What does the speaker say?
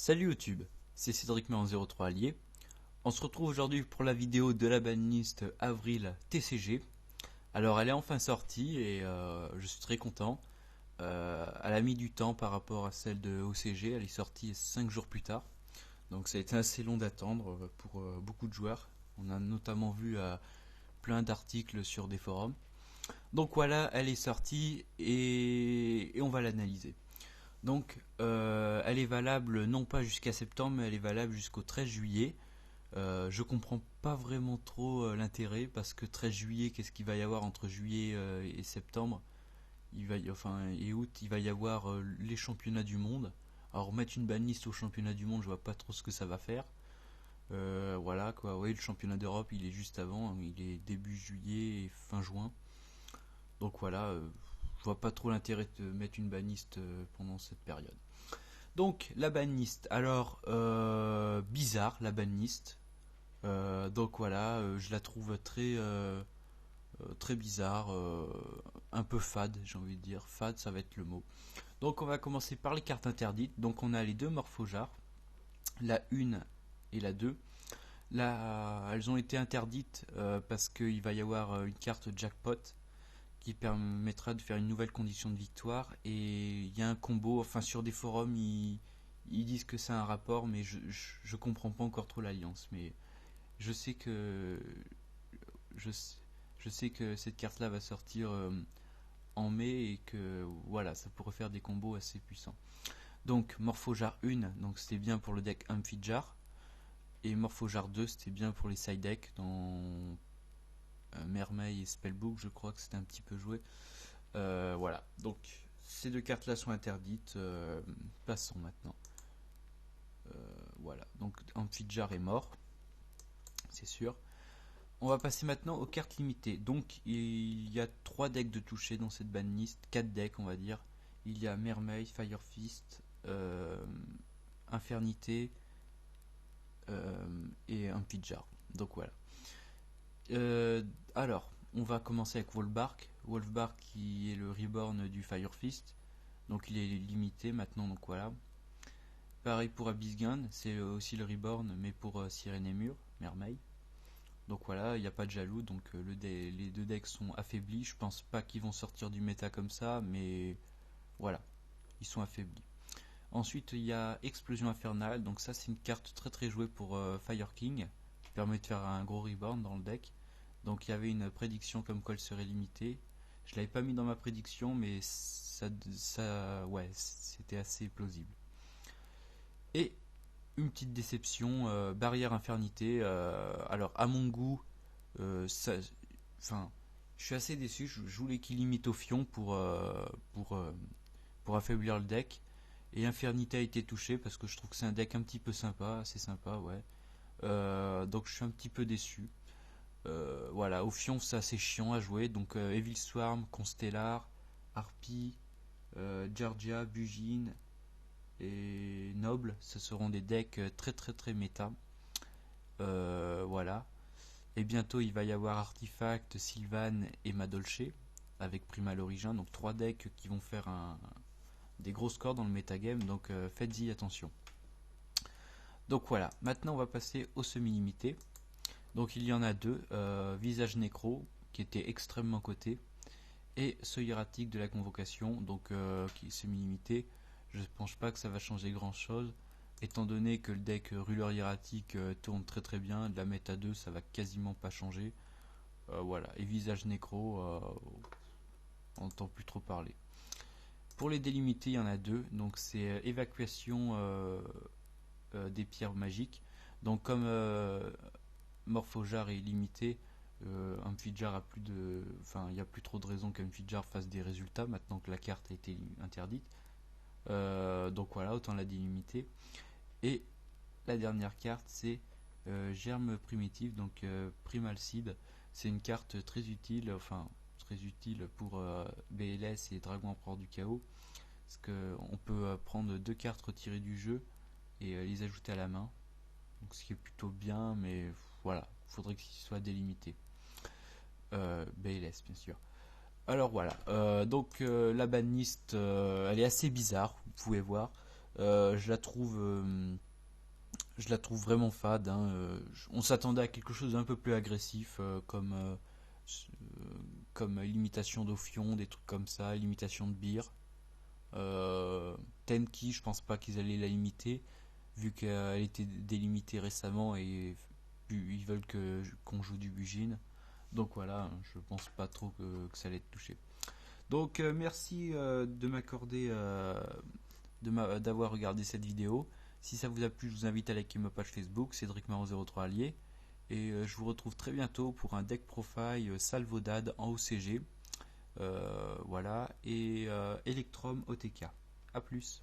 Salut YouTube, c'est Cédric en 03 Allier. On se retrouve aujourd'hui pour la vidéo de la banlist Avril TCG. Alors elle est enfin sortie et je suis très content. Elle a mis du temps par rapport à celle de OCG, elle est sortie 5 jours plus tard. Donc ça a été assez long d'attendre pour beaucoup de joueurs. On a notamment vu plein d'articles sur des forums. Donc voilà, elle est sortie et on va l'analyser. Donc, elle est valable non pas jusqu'à septembre, mais elle est valable jusqu'au 13 juillet. Je comprends pas vraiment trop l'intérêt parce que 13 juillet, qu'est-ce qu'il va y avoir entre juillet et septembre et août, il va y avoir les championnats du monde. Alors, mettre une banlist au championnat du monde, je vois pas trop ce que ça va faire. Voilà quoi, oui, le championnat d'Europe il est juste avant, il est début juillet et fin juin. Donc voilà, je vois pas trop l'intérêt de mettre une banlist pendant cette période. Donc la banlist, alors bizarre la banlist. Donc voilà, je la trouve très bizarre, un peu fade, j'ai envie de dire. Fade, ça va être le mot. Donc on va commencer par les cartes interdites. Donc on a les deux Morphojars, la 1 et la 2. Là, elles ont été interdites parce qu'il va y avoir une carte jackpot qui permettra de faire une nouvelle condition de victoire. Et il y a un combo, enfin sur des forums, ils disent que c'est un rapport, mais je comprends pas encore trop l'alliance. Mais je sais que je, je sais que cette carte-là va sortir en mai et que voilà, ça pourrait faire des combos assez puissants. Donc Morphojar 1, donc c'était bien pour le deck Amphijar, et Morphojar 2, c'était bien pour les side decks dans Mermaid et Spellbook, je crois que c'était un petit peu joué. Voilà, donc ces deux cartes là sont interdites. Passons maintenant. Voilà, donc Amphijar est mort, c'est sûr. On va passer maintenant aux cartes limitées. Donc il y a 3 decks de toucher dans cette banlist, 4 decks on va dire. Il y a Mermaid, Fire Fist, Infernité et Amphijar. Donc voilà. Alors, on va commencer avec Wolfbark. Wolfbark qui est le reborn du Fire Fist. Donc il est limité maintenant, donc voilà. Pareil pour Abyssgun, c'est aussi le reborn, mais pour Sirenemure, Mermaid. Donc voilà, il n'y a pas de jaloux, donc les deux decks sont affaiblis. Je pense pas qu'ils vont sortir du méta comme ça, mais voilà, ils sont affaiblis. Ensuite, il y a Explosion Infernale, donc ça c'est une carte très très jouée pour Fire King, qui permet de faire un gros reborn dans le deck. Donc il y avait une prédiction comme quoi elle serait limitée. Je l'avais pas mis dans ma prédiction, mais ouais, c'était assez plausible. Et une petite déception, Barrière Infernité. Alors à mon goût, enfin, je suis assez déçu. Je voulais qu'il limite au fion pour affaiblir le deck. Et Infernité a été touché parce que je trouve que c'est un deck un petit peu sympa, assez sympa, ouais. Donc je suis un petit peu déçu. Voilà, au fion c'est assez chiant à jouer. Donc Evil Swarm, Constellar, Harpie, Georgia, Bugine et Noble, ce seront des decks très très très méta. Voilà. Et bientôt il va y avoir Artifact, Sylvan et Madolche avec Primal Origin. Donc 3 decks qui vont faire des gros scores dans le metagame. Donc faites-y attention. Donc voilà, maintenant on va passer au semi-limité. Donc il y en a deux, Visage Nécro qui était extrêmement coté et ce hiératique de la convocation, donc qui est semi-limité. Je ne pense pas que ça va changer grand chose, étant donné que le deck Ruler hiératique tourne très très bien, de la méta 2 ça va quasiment pas changer. Voilà, et Visage Nécro, on n'entend plus trop parler. Pour les délimités, il y en a deux, donc c'est évacuation des pierres magiques. Donc comme Morphojar est limité, Amphijar a plus de, enfin il n'y a plus trop de raisons qu'Amphijar fasse des résultats maintenant que la carte a été interdite. Donc voilà, autant la délimiter. Et la dernière carte c'est Germe primitif, donc Primal Seed. C'est une carte très utile, enfin très utile pour BLS et Dragon Empereur du Chaos, parce qu'on peut prendre 2 cartes retirées du jeu et les ajouter à la main. Donc ce qui est plutôt bien, mais voilà, il faudrait qu'il soit délimité. BLS bien sûr. Alors voilà, donc la banlist, elle est assez bizarre, vous pouvez voir. Je la trouve vraiment fade, hein. On s'attendait à quelque chose d'un peu plus agressif, comme l'imitation d'Ophion, des trucs comme ça, l'imitation de Beer. Tenki, je pense pas qu'ils allaient la limiter, vu qu'elle était délimitée récemment et ils veulent qu'on joue du Bujin. Donc voilà, je pense pas trop que ça allait être touché. Donc merci de m'accorder, d'avoir regardé cette vidéo. Si ça vous a plu, je vous invite à liker ma page Facebook, CédricMaro03 Allier. Et je vous retrouve très bientôt pour un deck profile Salvodad en OCG. Voilà, et Electrum OTK. A plus.